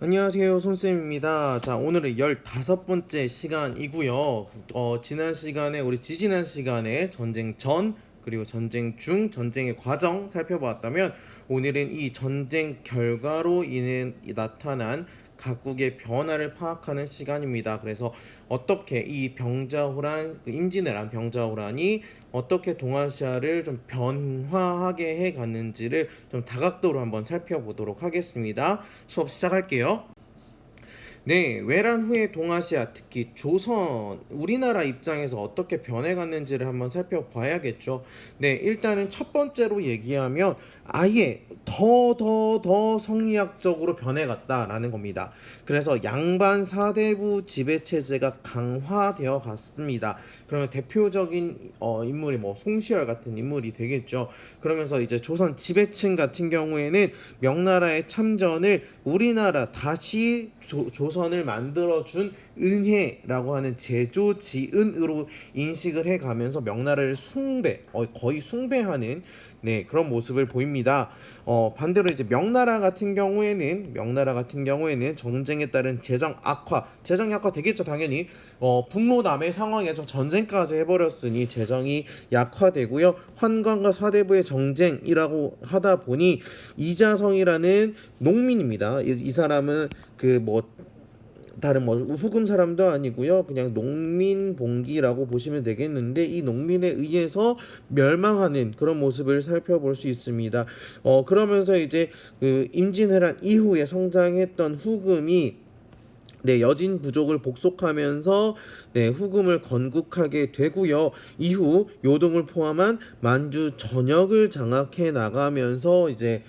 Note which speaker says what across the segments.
Speaker 1: 안녕하세요, 손쌤입니다. 자, 오늘은 15번째 시간이고요. 지난 시간에 전쟁 전, 그리고 전쟁 중, 전쟁의 과정 살펴보았다면, 오늘은 이 전쟁 결과로 인해 나타난 각국의 변화를 파악하는 시간입니다. 그래서 어떻게 이 병자호란, 임진왜란 병자호란이 어떻게 동아시아를 좀 변화하게 해 갔는지를 좀 다각도로 한번 살펴보도록 하겠습니다. 수업 시작할게요. 네, 외란 후의 동아시아, 특히 조선, 우리나라 입장에서 어떻게 변해갔는지를 한번 살펴봐야겠죠. 네, 일단은 첫 번째로 얘기하면 아예 더 성리학적으로 변해갔다라는 겁니다. 그래서 양반 사대부 지배 체제가 강화되어 갔습니다. 그러면 대표적인 인물이 뭐 송시열 같은 인물이 되겠죠. 그러면서 이제 조선 지배층 같은 경우에는 명나라의 참전을 우리나라 다시 조선을 만들어준 은혜라고 하는 제조지은으로 인식을 해가면서 명나라를 거의 숭배하는 그런 모습을 보입니다. 반대로 이제 명나라 같은 경우에는 전쟁에 따른 재정이 악화 되겠죠, 당연히. 북로남의 상황에서 전쟁까지 해버렸으니 재정이 약화되고요. 환관과 사대부의 정쟁이라고 하다 보니 이자성이라는 농민입니다. 이 사람은 다른 후금 사람도 아니고요. 그냥 농민 봉기라고 보시면 되겠는데 이 농민에 의해서 멸망하는 그런 모습을 살펴볼 수 있습니다. 그러면서 이제 그 임진왜란 이후에 성장했던 후금이 여진 부족을 복속하면서 후금을 건국하게 되고요. 이후 요동을 포함한 만주 전역을 장악해 나가면서 이제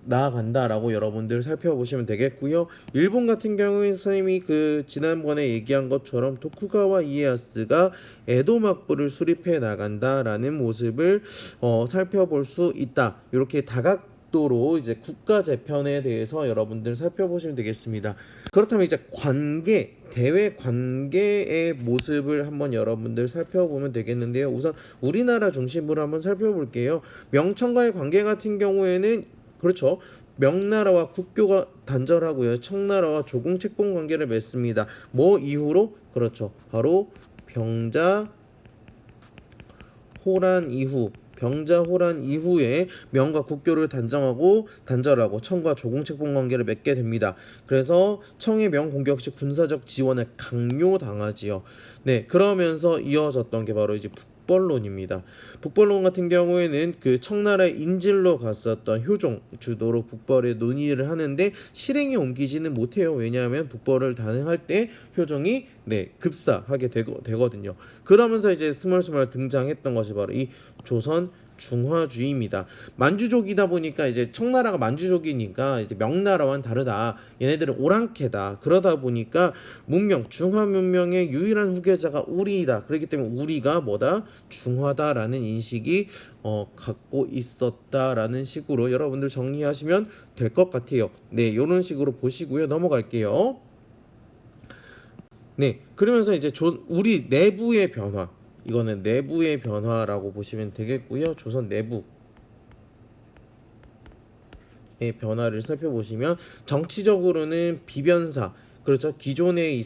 Speaker 1: 나아간다라고 여러분들 살펴보시면 되겠고요. 일본 같은 경우에 선생님이 지난번에 얘기한 것처럼 토쿠가와 이에야스가 에도 막부를 수립해 나간다라는 모습을 살펴볼 수 있다. 이렇게 다각도로 이제 국가 재편에 대해서 여러분들 살펴보시면 되겠습니다. 그렇다면 이제 대외 관계의 모습을 한번 여러분들 살펴보면 되겠는데요. 우선 우리나라 중심으로 한번 살펴볼게요. 명청과의 관계 같은 경우에는 그렇죠. 명나라와 국교가 단절하고요. 청나라와 조공 채권 관계를 맺습니다. 뭐 이후로? 그렇죠. 바로 병자호란 이후에 명과 국교를 단절하고 청과 조공 채권 관계를 맺게 됩니다. 그래서 청의 명 공격 시 군사적 지원을 강요당하지요. 네, 그러면서 이어졌던 게 바로 이제 북벌론입니다. 북벌론 같은 경우에는 청나라의 인질로 갔었던 효종 주도로 북벌에 논의를 하는데 실행에 옮기지는 못해요. 왜냐하면 북벌을 단행할 때 효종이 급사하게 되거든요. 그러면서 이제 스멀스멀 등장했던 것이 바로 이 조선 중화주의입니다. 만주족이다 보니까 이제 청나라가 만주족이니까 이제 명나라와는 다르다. 얘네들은 오랑캐다. 그러다 보니까 중화 문명의 유일한 후계자가 우리이다. 그렇기 때문에 우리가 뭐다? 중화다라는 인식이 갖고 있었다라는 식으로 여러분들 정리하시면 될 것 같아요. 네, 이런 식으로 보시고요. 넘어갈게요. 네, 그러면서 이제 우리 내부의 변화, 이거는 내부의 변화라고 보시면 되겠고요. 조선 내부의 변화를 살펴보시면 정치적으로는 비변사, 그렇죠. 기존에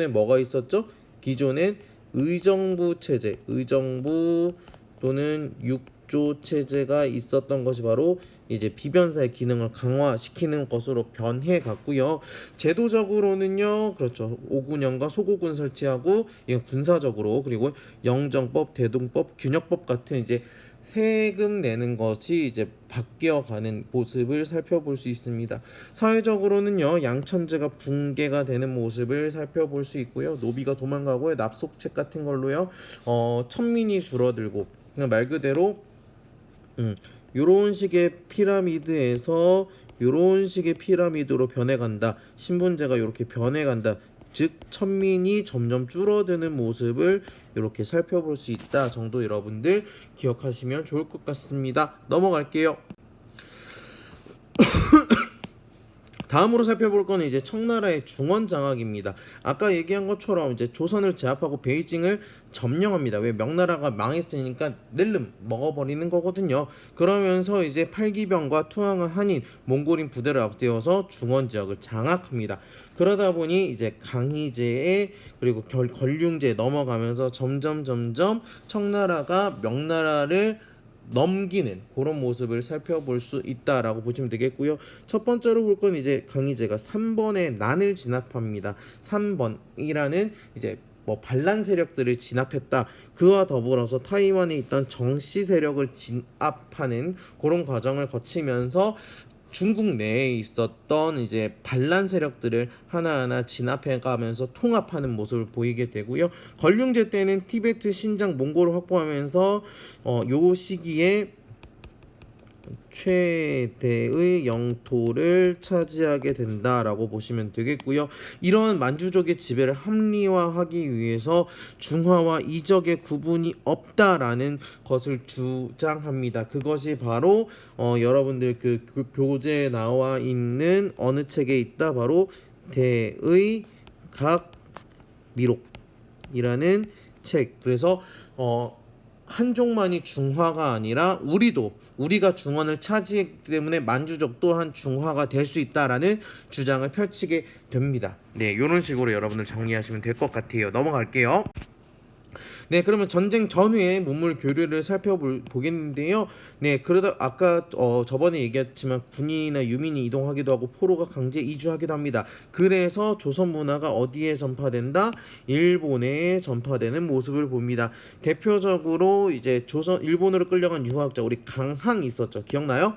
Speaker 1: 뭐가 있었죠? 기존엔 의정부 또는 육조 체제가 있었던 것이 바로 이제 비변사의 기능을 강화시키는 것으로 변해 갔고요. 제도적으로는요, 그렇죠. 오군영과 소고군 설치하고 이건 군사적으로, 그리고 영정법, 대동법, 균역법 같은 이제 세금 내는 것이 이제 바뀌어가는 모습을 살펴볼 수 있습니다. 사회적으로는요, 양천제가 붕괴가 되는 모습을 살펴볼 수 있고요. 노비가 도망가고요, 납속책 같은 걸로요, 천민이 줄어들고, 그냥 말 그대로 요런 식의 피라미드로 변해간다. 신분제가 이렇게 변해간다. 즉 천민이 점점 줄어드는 모습을 이렇게 살펴볼 수 있다 정도 여러분들 기억하시면 좋을 것 같습니다. 넘어갈게요. 다음으로 살펴볼 거는 이제 청나라의 중원 장악입니다. 아까 얘기한 것처럼 이제 조선을 제압하고 베이징을 점령합니다. 왜? 명나라가 망했으니까 낼름 먹어버리는 거거든요. 그러면서 이제 팔기병과 투항을 한인 몽골인 부대를 앞세워서 중원 지역을 장악합니다. 그러다 보니 이제 강희제에 그리고 걸륭제에 넘어가면서 점점 청나라가 명나라를 넘기는 그런 모습을 살펴볼 수 있다라고 보시면 되겠고요. 첫 번째로 볼 건 이제 강희제가 3번의 난을 진압합니다. 3번이라는 이제 뭐 반란 세력들을 진압했다. 그와 더불어서 타이완에 있던 정씨 세력을 진압하는 그런 과정을 거치면서 중국 내에 있었던 이제 반란 세력들을 하나하나 진압해가면서 통합하는 모습을 보이게 되고요. 걸륭제 때는 티베트, 신장, 몽골을 확보하면서 요 시기에 최대의 영토를 차지하게 된다라고 보시면 되겠고요. 이러한 만주족의 지배를 합리화하기 위해서 중화와 이적의 구분이 없다라는 것을 주장합니다. 그것이 바로 여러분들 그 교재에 나와 있는 어느 책에 있다 바로 대의 각 미록이라는 책. 그래서 한족만이 중화가 아니라 우리가 중원을 차지했기 때문에 만주족 또한 중화가 될 수 있다라는 주장을 펼치게 됩니다. 네, 이런 식으로 여러분들 정리하시면 될 것 같아요. 넘어갈게요. 네, 그러면 전쟁 전후의 문물 교류를 살펴보겠는데요. 네, 그러다 아까 저번에 얘기했지만 군인이나 유민이 이동하기도 하고 포로가 강제 이주하기도 합니다. 그래서 조선 문화가 어디에 전파된다? 일본에 전파되는 모습을 봅니다. 대표적으로 이제 일본으로 끌려간 유학자 우리 강항 있었죠. 기억나요?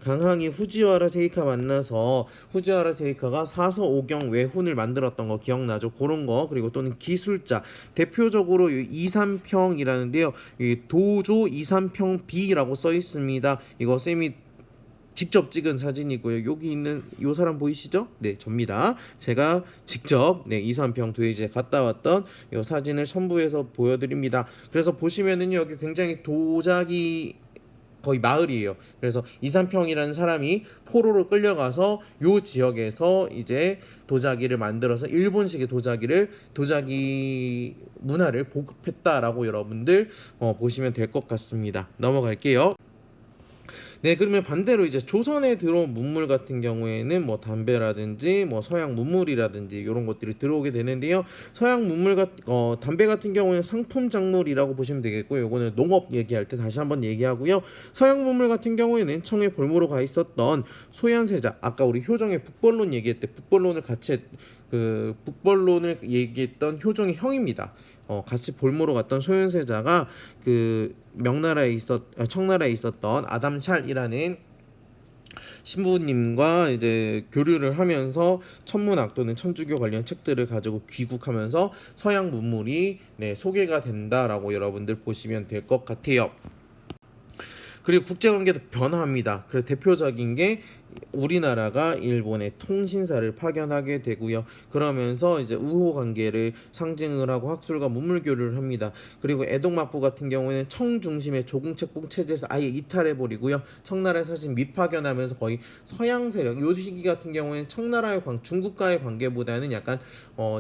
Speaker 1: 강항이 후지와라 세이카 만나서 후지와라 세이카가 사서오경 외훈을 만들었던 거 기억나죠? 그런 거. 그리고 또는 기술자 대표적으로 이삼평이라는데요. 이 도조 이삼평비라고 써 있습니다. 이거 쌤이 직접 찍은 사진이고요. 여기 있는 요 사람 보이시죠? 네, 접니다. 제가 직접 이삼평 도예지에 갔다 왔던 요 사진을 첨부해서 보여드립니다. 그래서 보시면은요, 여기 굉장히 도자기 거의 마을이에요. 그래서 이삼평이라는 사람이 포로로 끌려가서 요 지역에서 이제 도자기를 만들어서 일본식의 도자기 문화를 보급했다라고 여러분들 보시면 될 것 같습니다. 넘어갈게요. 네, 그러면 반대로 이제 조선에 들어온 문물 같은 경우에는 뭐 담배라든지 뭐 서양 문물이라든지 이런 것들이 들어오게 되는데요. 서양 문물 담배 같은 경우에는 상품 작물이라고 보시면 되겠고요. 요거는 농업 얘기할 때 다시 한번 얘기하고요. 서양 문물 같은 경우에는 청에 볼모로 가 있었던 소현세자, 아까 우리 효정의 북벌론 얘기할 때 북벌론을 얘기했던 효정의 형입니다. 같이 볼모로 갔던 소현세자가 그 청나라에 있었던 아담샬이라는 신부님과 이제 교류를 하면서 천문학 또는 천주교 관련 책들을 가지고 귀국하면서 서양 문물이 소개가 된다라고 여러분들 보시면 될 것 같아요. 그리고 국제관계도 변화합니다. 그래서 대표적인 게 우리나라가 일본의 통신사를 파견하게 되고요. 그러면서 이제 우호 관계를 상징을 하고 학술과 문물 교류를 합니다. 그리고 애동막부 같은 경우에는 청 중심의 조공책봉 체제에서 아예 이탈해 버리고요. 청나라에 사실 밑파견하면서 거의 서양 세력, 요 시기 같은 경우에는 청나라의 중국과의 관계보다는 약간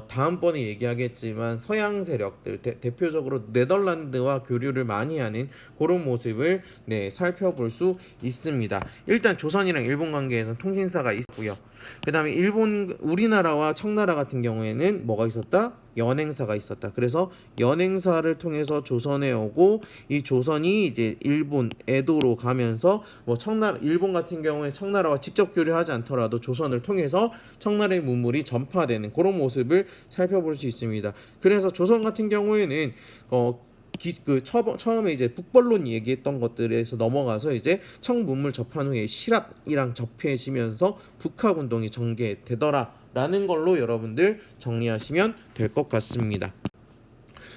Speaker 1: 다음번에 얘기하겠지만 서양 세력들 대표적으로 네덜란드와 교류를 많이 하는 그런 모습을 살펴볼 수 있습니다. 일단 조선이랑 일본 관계에서는 통신사가 있고요. 그 다음에 우리나라와 청나라 같은 경우에는 뭐가 있었다? 연행사가 있었다. 그래서 연행사를 통해서 조선에 오고 이 조선이 이제 일본 에도로 가면서 뭐 일본 같은 경우에 청나라와 직접 교류하지 않더라도 조선을 통해서 청나라의 문물이 전파되는 그런 모습을 살펴볼 수 있습니다. 그래서 조선 같은 경우에는 처음에 이제 북벌론 얘기했던 것들에서 넘어가서 이제 청문물 접한 후에 실학이랑 접해지면서 북학운동이 전개되더라라는 걸로 여러분들 정리하시면 될 것 같습니다.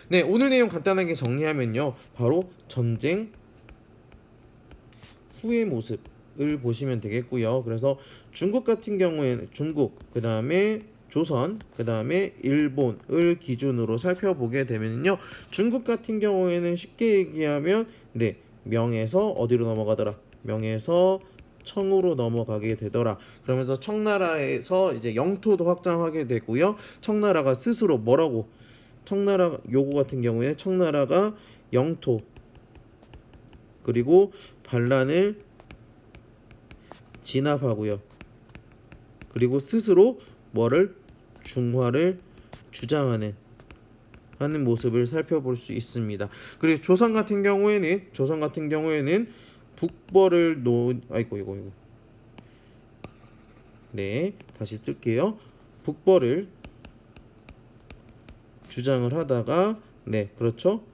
Speaker 1: 네, 오늘 내용 간단하게 정리하면요, 바로 전쟁 후의 모습을 보시면 되겠고요. 그래서 중국 같은 경우에는 그 다음에 조선, 그 다음에 일본을 기준으로 살펴보게 되면요, 중국 같은 경우에는 쉽게 얘기하면 명에서 어디로 넘어가더라? 명에서 청으로 넘어가게 되더라. 그러면서 청나라에서 이제 영토도 확장하게 되고요. 청나라가 스스로 뭐라고 청나라 요거 같은 경우에 청나라가 영토 그리고 반란을 진압하고요. 그리고 스스로 뭐를 중화를 주장하는 하는 모습을 살펴볼 수 있습니다. 그리고 조선 같은 경우에는 북벌을 아이고 이거 네 다시 쓸게요. 북벌을 주장을 하다가 네 그렇죠.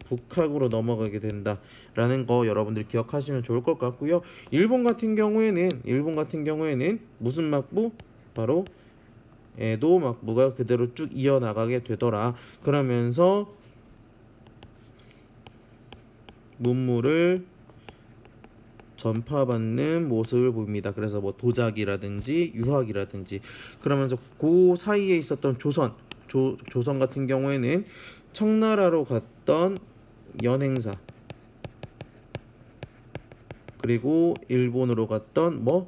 Speaker 1: 북학으로 넘어가게 된다라는 거 여러분들 기억하시면 좋을 것 같고요. 일본 같은 경우에는 무슨 막부? 바로 에도 막부가 그대로 쭉 이어나가게 되더라. 그러면서 문물을 전파받는 모습을 보입니다. 그래서 뭐 도자기라든지 유학이라든지 그러면서 그 사이에 있었던 조선 같은 경우에는 청나라로 갔던 연행사 그리고 일본으로 갔던 뭐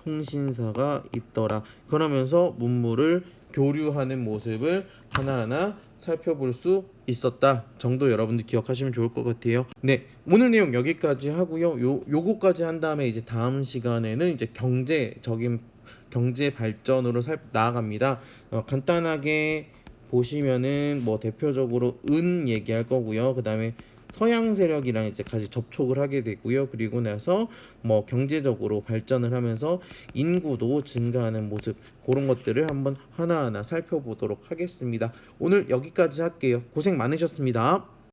Speaker 1: 통신사가 있더라. 그러면서 문물을 교류하는 모습을 하나하나 살펴볼 수 있었다 정도 여러분들 기억하시면 좋을 것 같아요. 네, 오늘 내용 여기까지 하고요. 요거까지 한 다음에 이제 다음 시간에는 이제 경제적인 경제 발전으로 나아갑니다. 간단하게 보시면은 뭐 대표적으로 은 얘기할 거고요. 그 다음에 서양 세력이랑 이제 같이 접촉을 하게 되고요. 그리고 나서 뭐 경제적으로 발전을 하면서 인구도 증가하는 모습 그런 것들을 한번 하나하나 살펴보도록 하겠습니다. 오늘 여기까지 할게요. 고생 많으셨습니다.